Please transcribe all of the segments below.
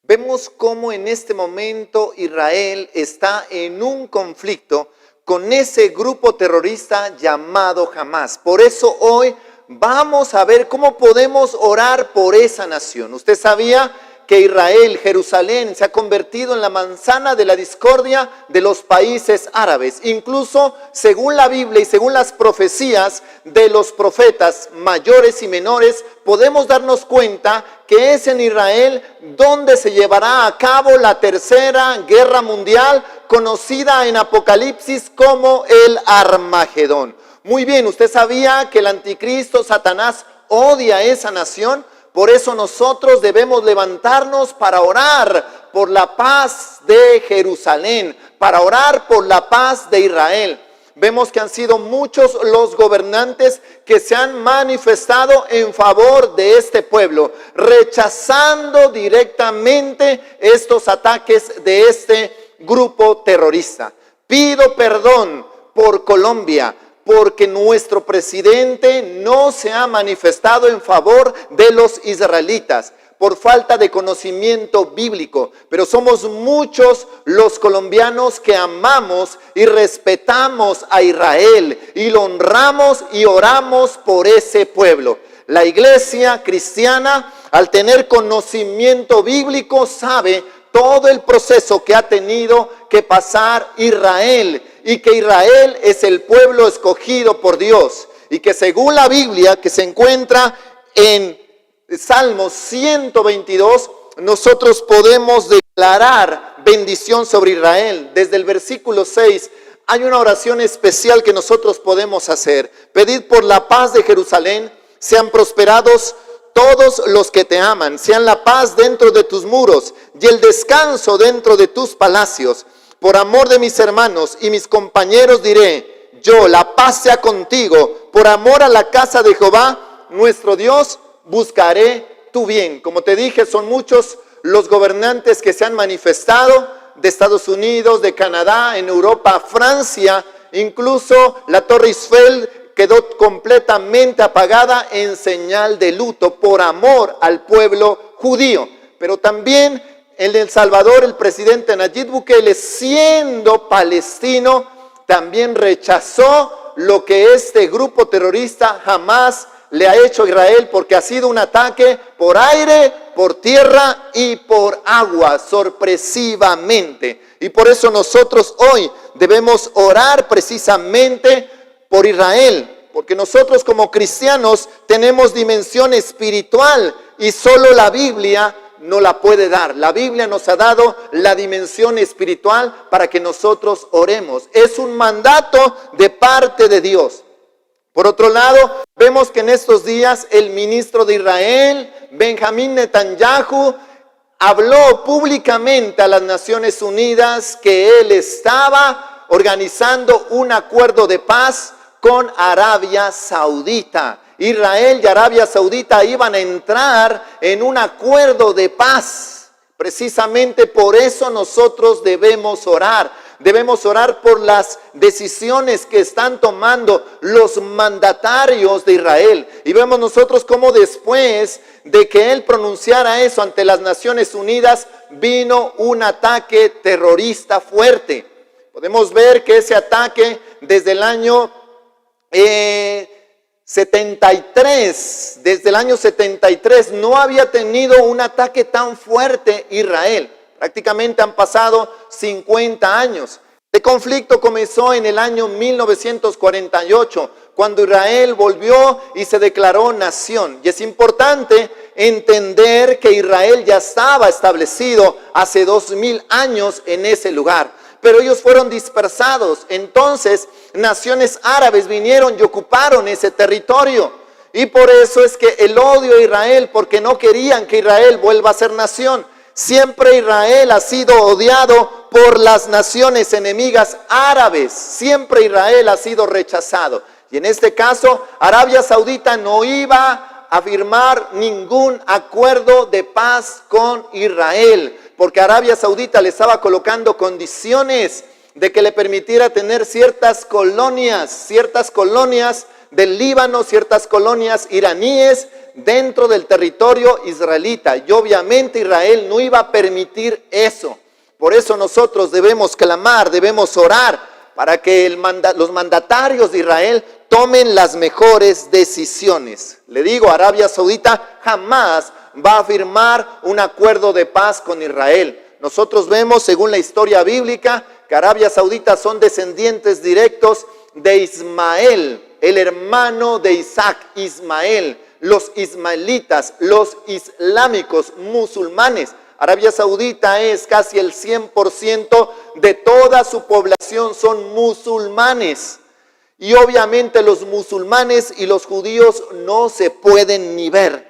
Vemos cómo en este momento Israel está en un conflicto con ese grupo terrorista llamado Hamás. Por eso hoy vamos a ver cómo podemos orar por esa nación. ¿Usted sabía que Israel, Jerusalén, se ha convertido en la manzana de la discordia de los países árabes? Incluso según la Biblia y según las profecías de los profetas mayores y menores, podemos darnos cuenta que es en Israel donde se llevará a cabo la tercera guerra mundial, conocida en Apocalipsis como el Armagedón. Muy bien, ¿usted sabía que el anticristo, Satanás, odia a esa nación? Por eso nosotros debemos levantarnos para orar por la paz de Jerusalén, para orar por la paz de Israel. Vemos que han sido muchos los gobernantes que se han manifestado en favor de este pueblo, rechazando directamente estos ataques de este grupo terrorista. Pido perdón por Colombia, porque nuestro presidente no se ha manifestado en favor de los israelitas por falta de conocimiento bíblico. Pero somos muchos los colombianos que amamos y respetamos a Israel y lo honramos y oramos por ese pueblo. La iglesia cristiana, al tener conocimiento bíblico, sabe todo el proceso que ha tenido que pasar Israel, y que Israel es el pueblo escogido por Dios, y que según la Biblia que se encuentra en Salmos 122, nosotros podemos declarar bendición sobre Israel. Desde el versículo 6 hay una oración especial que nosotros podemos hacer. Pedid por la paz de Jerusalén, sean prosperados todos los que te aman, sean la paz dentro de tus muros y el descanso dentro de tus palacios. Por amor de mis hermanos y mis compañeros diré yo, la paz sea contigo. Por amor a la casa de Jehová, nuestro Dios, buscaré tu bien. Como te dije, son muchos los gobernantes que se han manifestado, de Estados Unidos, de Canadá, en Europa, Francia, incluso la Torre Eiffel quedó completamente apagada en señal de luto por amor al pueblo judío. Pero también en El Salvador, el presidente Nayib Bukele, siendo palestino, también rechazó lo que este grupo terrorista jamás le ha hecho a Israel, porque ha sido un ataque por aire, por tierra y por agua, sorpresivamente. Y por eso nosotros hoy debemos orar precisamente por Israel, porque nosotros como cristianos tenemos dimensión espiritual y solo la Biblia no la puede dar. La Biblia nos ha dado la dimensión espiritual para que nosotros oremos. Es un mandato de parte de Dios. Por otro lado, vemos que en estos días el ministro de Israel, Benjamín Netanyahu, habló públicamente a las Naciones Unidas que él estaba organizando un acuerdo de paz con Arabia Saudita. Israel y Arabia Saudita iban a entrar en un acuerdo de paz. Precisamente por eso nosotros debemos orar. Debemos orar por las decisiones que están tomando los mandatarios de Israel. Y vemos nosotros cómo después de que él pronunciara eso ante las Naciones Unidas, vino un ataque terrorista fuerte. Podemos ver que ese ataque desde el año 73, desde el año 73 no había tenido un ataque tan fuerte Israel. Prácticamente han pasado 50 años. El conflicto comenzó en el año 1948, cuando Israel volvió y se declaró nación. Y es importante entender que Israel ya estaba establecido hace 2000 años en ese lugar. Pero ellos fueron dispersados. Entonces, naciones árabes vinieron y ocuparon ese territorio. Y por eso es que el odio a Israel, porque no querían que Israel vuelva a ser nación. Siempre Israel ha sido odiado por las naciones enemigas árabes. Siempre Israel ha sido rechazado. Y en este caso, Arabia Saudita no iba a firmar ningún acuerdo de paz con Israel, porque Arabia Saudita le estaba colocando condiciones de que le permitiera tener ciertas colonias del Líbano, ciertas colonias iraníes dentro del territorio israelita. Y obviamente Israel no iba a permitir eso. Por eso nosotros debemos clamar, debemos orar para que los mandatarios de Israel tomen las mejores decisiones. Le digo, Arabia Saudita jamás va a firmar un acuerdo de paz con Israel. Nosotros vemos, según la historia bíblica, que Arabia Saudita son descendientes directos de Ismael, el hermano de Isaac, Ismael, los ismaelitas, los islámicos, musulmanes. Arabia Saudita es casi el 100% de toda su población son musulmanes. Y obviamente los musulmanes y los judíos no se pueden ni ver.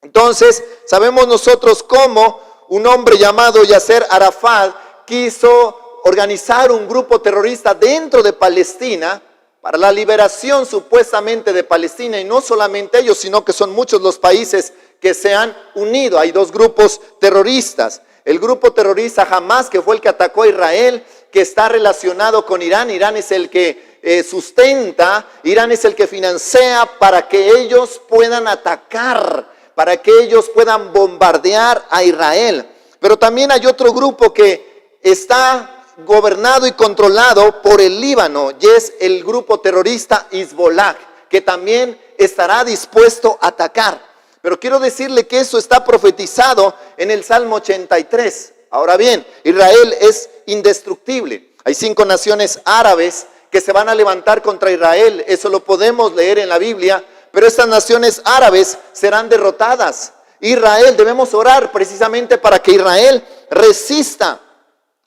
Entonces, sabemos nosotros cómo un hombre llamado Yasser Arafat quiso organizar un grupo terrorista dentro de Palestina para la liberación supuestamente de Palestina, y no solamente ellos, sino que son muchos los países que se han unido. Hay dos grupos terroristas. El grupo terrorista Hamas, que fue el que atacó a Israel, que está relacionado con Irán. Irán es el que sustenta, Irán es el que financia para que ellos puedan atacar, para que ellos puedan bombardear a Israel. Pero también hay otro grupo que está gobernado y controlado por el Líbano, y es el grupo terrorista Hezbollah, que también estará dispuesto a atacar. Pero quiero decirle que eso está profetizado en el Salmo 83. Ahora bien, Israel es indestructible. Hay 5 naciones árabes que se van a levantar contra Israel. Eso lo podemos leer en la Biblia. Pero estas naciones árabes serán derrotadas. Israel, debemos orar precisamente para que Israel resista.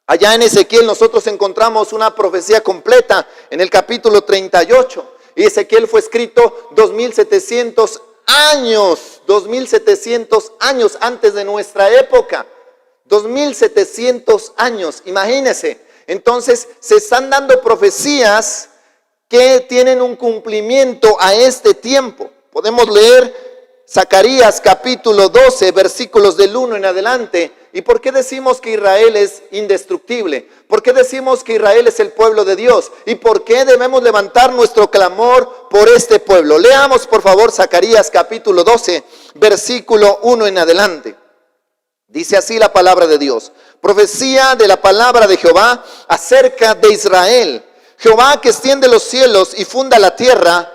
Allá en Ezequiel nosotros encontramos una profecía completa en el capítulo 38. Y Ezequiel fue escrito 2700 años antes de nuestra época. 2700 años, imagínense. Entonces se están dando profecías que tienen un cumplimiento a este tiempo. Podemos leer Zacarías capítulo 12, versículos del 1 en adelante. ¿Y por qué decimos que Israel es indestructible? ¿Por qué decimos que Israel es el pueblo de Dios? ¿Y por qué debemos levantar nuestro clamor por este pueblo? Leamos por favor Zacarías capítulo 12, versículo 1 en adelante. Dice así la palabra de Dios. Profecía de la palabra de Jehová acerca de Israel. Jehová, que extiende los cielos y funda la tierra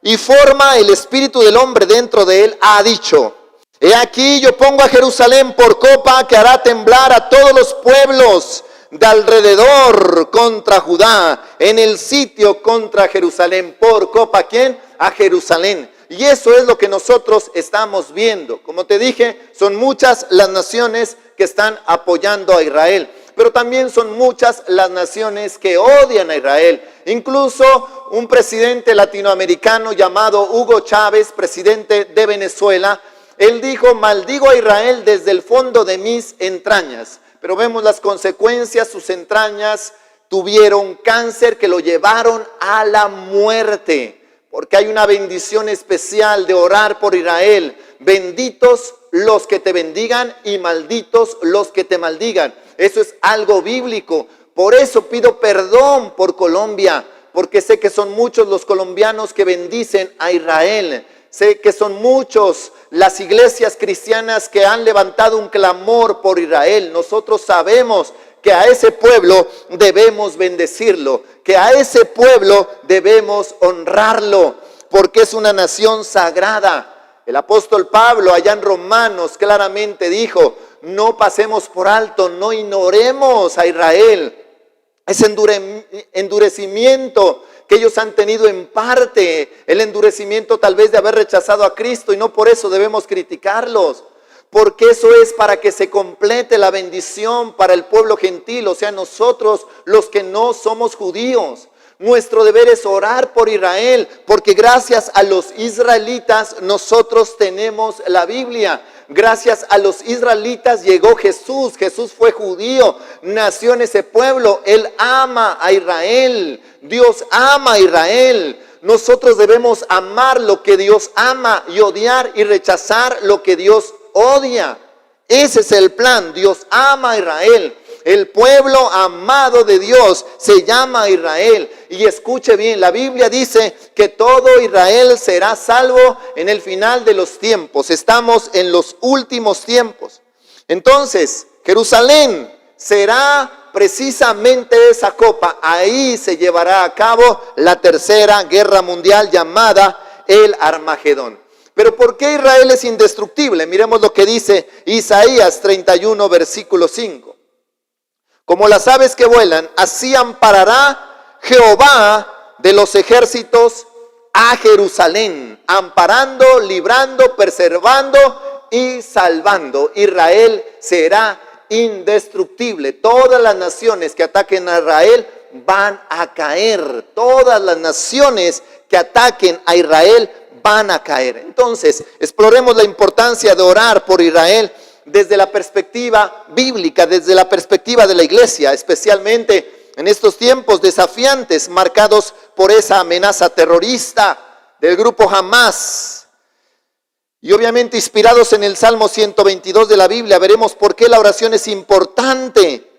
y forma el espíritu del hombre dentro de él, ha dicho: he aquí yo pongo a Jerusalén por copa que hará temblar a todos los pueblos de alrededor contra Judá, en el sitio contra Jerusalén. Por copa, ¿quién? A Jerusalén. Y eso es lo que nosotros estamos viendo. Como te dije, son muchas las naciones que están apoyando a Israel, pero también son muchas las naciones que odian a Israel. Incluso un presidente latinoamericano llamado Hugo Chávez, presidente de Venezuela, él dijo: maldigo a Israel desde el fondo de mis entrañas. Pero vemos las consecuencias. Sus entrañas tuvieron cáncer que lo llevaron a la muerte. Porque hay una bendición especial de orar por Israel. Benditos los que te bendigan y malditos los que te maldigan. Eso es algo bíblico. Por eso pido perdón por Colombia, porque sé que son muchos los colombianos que bendicen a Israel. Sé que son muchos las iglesias cristianas que han levantado un clamor por Israel. Nosotros sabemos que a ese pueblo debemos bendecirlo, que a ese pueblo debemos honrarlo, porque es una nación sagrada. El apóstol Pablo allá en Romanos claramente dijo: no pasemos por alto, no ignoremos a Israel. Ese endurecimiento que ellos han tenido en parte, el endurecimiento tal vez de haber rechazado a Cristo, y no por eso debemos criticarlos, porque eso es para que se complete la bendición para el pueblo gentil, o sea, nosotros los que no somos judíos. Nuestro deber es orar por Israel, porque gracias a los israelitas nosotros tenemos la Biblia. Gracias a los israelitas llegó Jesús. Jesús fue judío, nació en ese pueblo. Él ama a Israel. Dios ama a Israel. Nosotros debemos amar lo que Dios ama y odiar y rechazar lo que Dios odia. Ese es el plan. Dios ama a Israel. El pueblo amado de Dios se llama Israel. Y escuche bien, la Biblia dice que todo Israel será salvo en el final de los tiempos. Estamos en los últimos tiempos. Entonces, Jerusalén será precisamente esa copa. Ahí se llevará a cabo la tercera guerra mundial llamada el Armagedón. Pero ¿por qué Israel es indestructible? Miremos lo que dice Isaías 31, versículo 5. Como las aves que vuelan, así amparará Jehová de los ejércitos a Jerusalén, amparando, librando, preservando y salvando. Israel será indestructible. Todas las naciones que ataquen a Israel van a caer. Todas las naciones que ataquen a Israel van a caer. Entonces, exploremos la importancia de orar por Israel desde la perspectiva bíblica, desde la perspectiva de la iglesia, especialmente en estos tiempos desafiantes marcados por esa amenaza terrorista del grupo Hamás. Y obviamente inspirados en el Salmo 122 de la Biblia, veremos por qué la oración es importante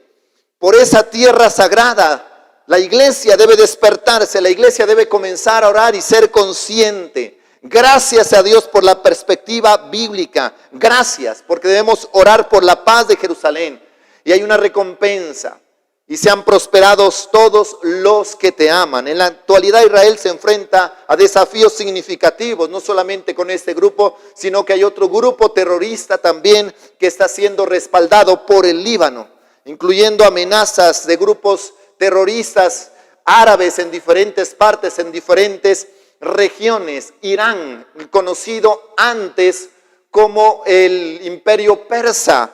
por esa tierra sagrada. La iglesia debe despertarse, la iglesia debe comenzar a orar y ser consciente. Gracias a Dios por la perspectiva bíblica. Gracias, porque debemos orar por la paz de Jerusalén. Y hay una recompensa. Y sean prosperados todos los que te aman. En la actualidad Israel se enfrenta a desafíos significativos, no solamente con este grupo, sino que hay otro grupo terrorista también que está siendo respaldado por el Líbano, incluyendo amenazas de grupos terroristas árabes en diferentes partes, en diferentes regiones. Irán, conocido antes como el Imperio Persa.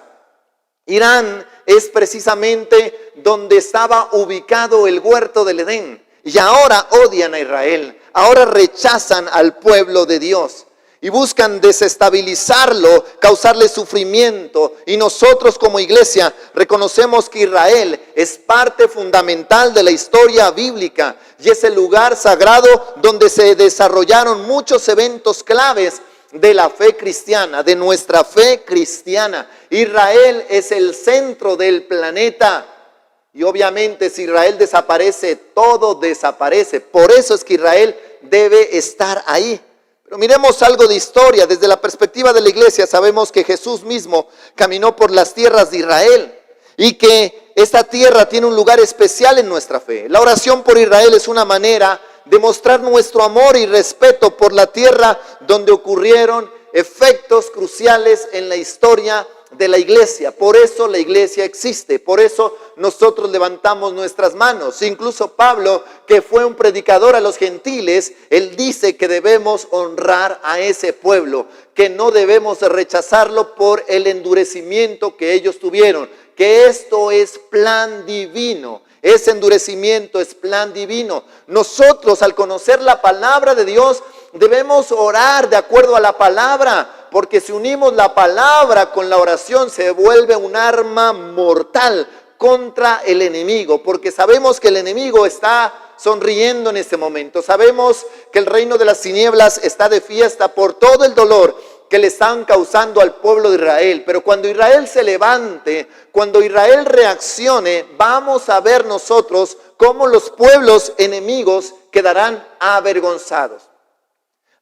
Irán es precisamente donde estaba ubicado el huerto del Edén. Y ahora odian a Israel, ahora rechazan al pueblo de Dios y buscan desestabilizarlo, causarle sufrimiento. Y nosotros como iglesia reconocemos que Israel es parte fundamental de la historia bíblica y es el lugar sagrado donde se desarrollaron muchos eventos claves de la fe cristiana, de nuestra fe cristiana. Israel es el centro del planeta. Y obviamente si Israel desaparece, todo desaparece. Por eso es que Israel debe estar ahí. Pero miremos algo de historia. Desde la perspectiva de la iglesia sabemos que Jesús mismo caminó por las tierras de Israel y que esta tierra tiene un lugar especial en nuestra fe. La oración por Israel es una manera de mostrar nuestro amor y respeto por la tierra donde ocurrieron efectos cruciales en la historia de la iglesia. Por eso la iglesia existe, por eso nosotros levantamos nuestras manos. Incluso Pablo, que fue un predicador a los gentiles, él dice que debemos honrar a ese pueblo, que no debemos rechazarlo por el endurecimiento que ellos tuvieron, que esto es plan divino. Ese endurecimiento es plan divino. Nosotros, al conocer la palabra de Dios, debemos orar de acuerdo a la palabra, porque si unimos la palabra con la oración se vuelve un arma mortal contra el enemigo, porque sabemos que el enemigo está sonriendo en este momento. Sabemos que el reino de las tinieblas está de fiesta por todo el dolor que le están causando al pueblo de Israel. Pero cuando Israel se levante, cuando Israel reaccione, vamos a ver nosotros cómo los pueblos enemigos quedarán avergonzados.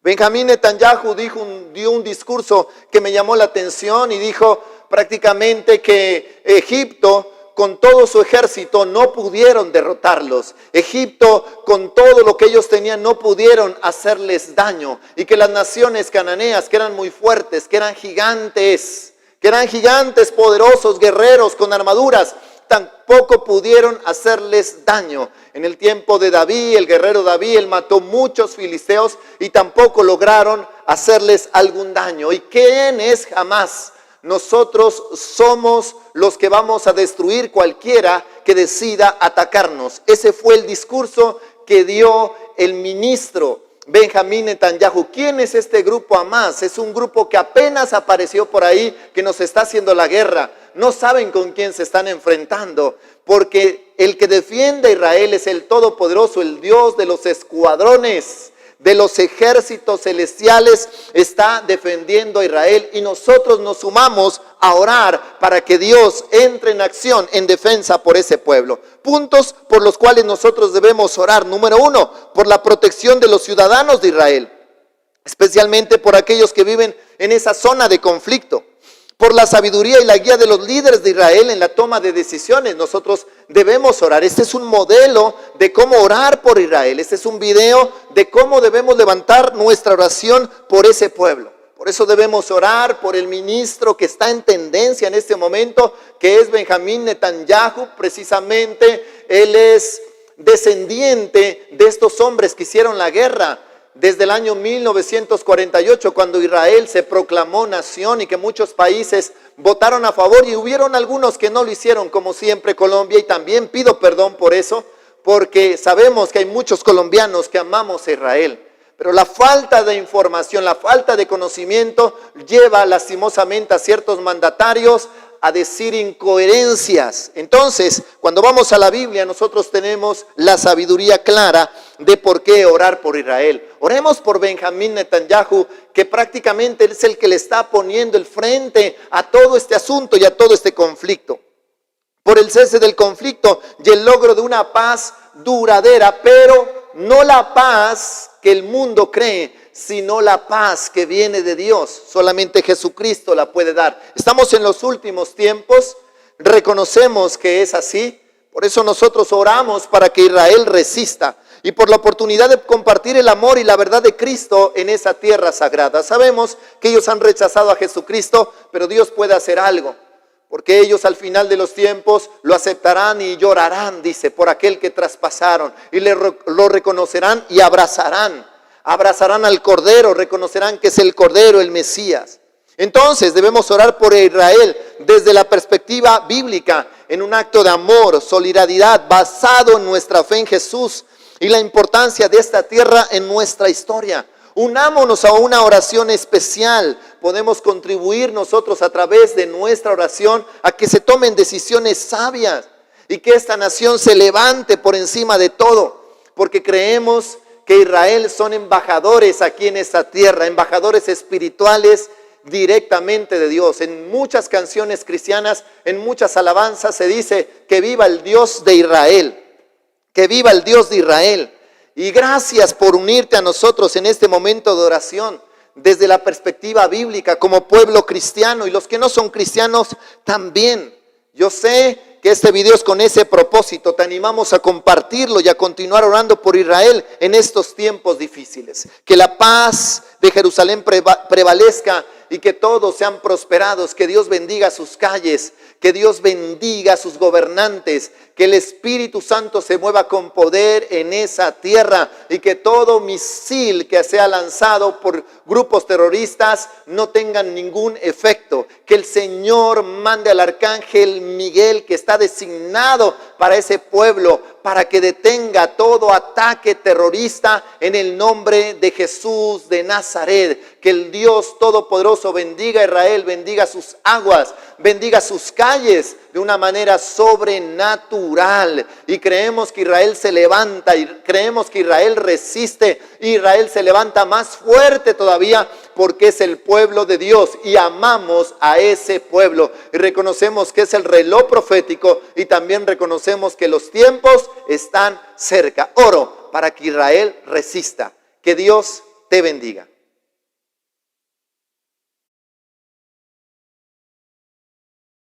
Benjamín Netanyahu dio un discurso que me llamó la atención y dijo prácticamente que Egipto con todo su ejército no pudieron derrotarlos. Egipto con todo lo que ellos tenían no pudieron hacerles daño. Y que las naciones cananeas, que eran muy fuertes, que eran gigantes poderosos, guerreros con armaduras, tampoco pudieron hacerles daño. En el tiempo de David, el guerrero David, él mató muchos filisteos y tampoco lograron hacerles algún daño. ¿Y quién es Hamás? Nosotros somos los que vamos a destruir cualquiera que decida atacarnos. Ese fue el discurso que dio el ministro Benjamín Netanyahu. ¿Quién es este grupo Hamás? Es un grupo que apenas apareció por ahí, que nos está haciendo la guerra. No saben con quién se están enfrentando, porque el que defiende a Israel es el Todopoderoso, el Dios de los escuadrones de los ejércitos celestiales está defendiendo a Israel y nosotros nos sumamos a orar para que Dios entre en acción en defensa por ese pueblo. Puntos por los cuales nosotros debemos orar. Número 1, por la protección de los ciudadanos de Israel, especialmente por aquellos que viven en esa zona de conflicto. Por la sabiduría y la guía de los líderes de Israel en la toma de decisiones, nosotros debemos orar. Este es un modelo de cómo orar por Israel. Este es un video de cómo debemos levantar nuestra oración por ese pueblo. Por eso debemos orar por el ministro que está en tendencia en este momento, que es Benjamín Netanyahu. Precisamente él es descendiente de estos hombres que hicieron la guerra desde el año 1948, cuando Israel se proclamó nación y que muchos países votaron a favor y hubieron algunos que no lo hicieron, como siempre Colombia, y también pido perdón por eso, porque sabemos que hay muchos colombianos que amamos a Israel, pero la falta de información, la falta de conocimiento lleva lastimosamente a ciertos mandatarios a decir incoherencias. Entonces, cuando vamos a la Biblia, nosotros tenemos la sabiduría clara de por qué orar por Israel. Oremos por Benjamín Netanyahu, que prácticamente es el que le está poniendo el frente a todo este asunto y a todo este conflicto. Por el cese del conflicto y el logro de una paz duradera, pero no la paz que el mundo cree, sino la paz que viene de Dios. Solamente Jesucristo la puede dar. Estamos en los últimos tiempos, reconocemos que es así, por eso nosotros oramos para que Israel resista y por la oportunidad de compartir el amor y la verdad de Cristo en esa tierra sagrada. Sabemos que ellos han rechazado a Jesucristo, pero Dios puede hacer algo, porque ellos al final de los tiempos lo aceptarán y llorarán, dice, por aquel que traspasaron, y lo reconocerán y abrazarán al Cordero, reconocerán que es el Cordero, el Mesías. Entonces debemos orar por Israel desde la perspectiva bíblica, en un acto de amor, solidaridad, basado en nuestra fe en Jesús y la importancia de esta tierra en nuestra historia. Unámonos a una oración especial. Podemos contribuir nosotros a través de nuestra oración a que se tomen decisiones sabias y que esta nación se levante por encima de todo, porque creemos que Israel son embajadores aquí en esta tierra, embajadores espirituales directamente de Dios. En muchas canciones cristianas, en muchas alabanzas se dice que viva el Dios de Israel, que viva el Dios de Israel. Y gracias por unirte a nosotros en este momento de oración desde la perspectiva bíblica como pueblo cristiano, y los que no son cristianos también. Yo sé que este video es con ese propósito. Te animamos a compartirlo y a continuar orando por Israel en estos tiempos difíciles. Que la paz de Jerusalén prevalezca y que todos sean prosperados. Que Dios bendiga sus calles, que Dios bendiga a sus gobernantes, que el Espíritu Santo se mueva con poder en esa tierra y que todo misil que sea lanzado por grupos terroristas no tengan ningún efecto. Que el Señor mande al arcángel Miguel, que está designado para ese pueblo, para que detenga todo ataque terrorista en el nombre de Jesús de Nazaret. Que el Dios Todopoderoso bendiga a Israel, bendiga sus aguas, bendiga sus calles de una manera sobrenatural. Y creemos que Israel se levanta, y creemos que Israel resiste. Israel se levanta más fuerte todavía, porque es el pueblo de Dios y amamos a ese pueblo. Y reconocemos que es el reloj profético y también reconocemos que los tiempos están cerca. Oro para que Israel resista. Que Dios te bendiga.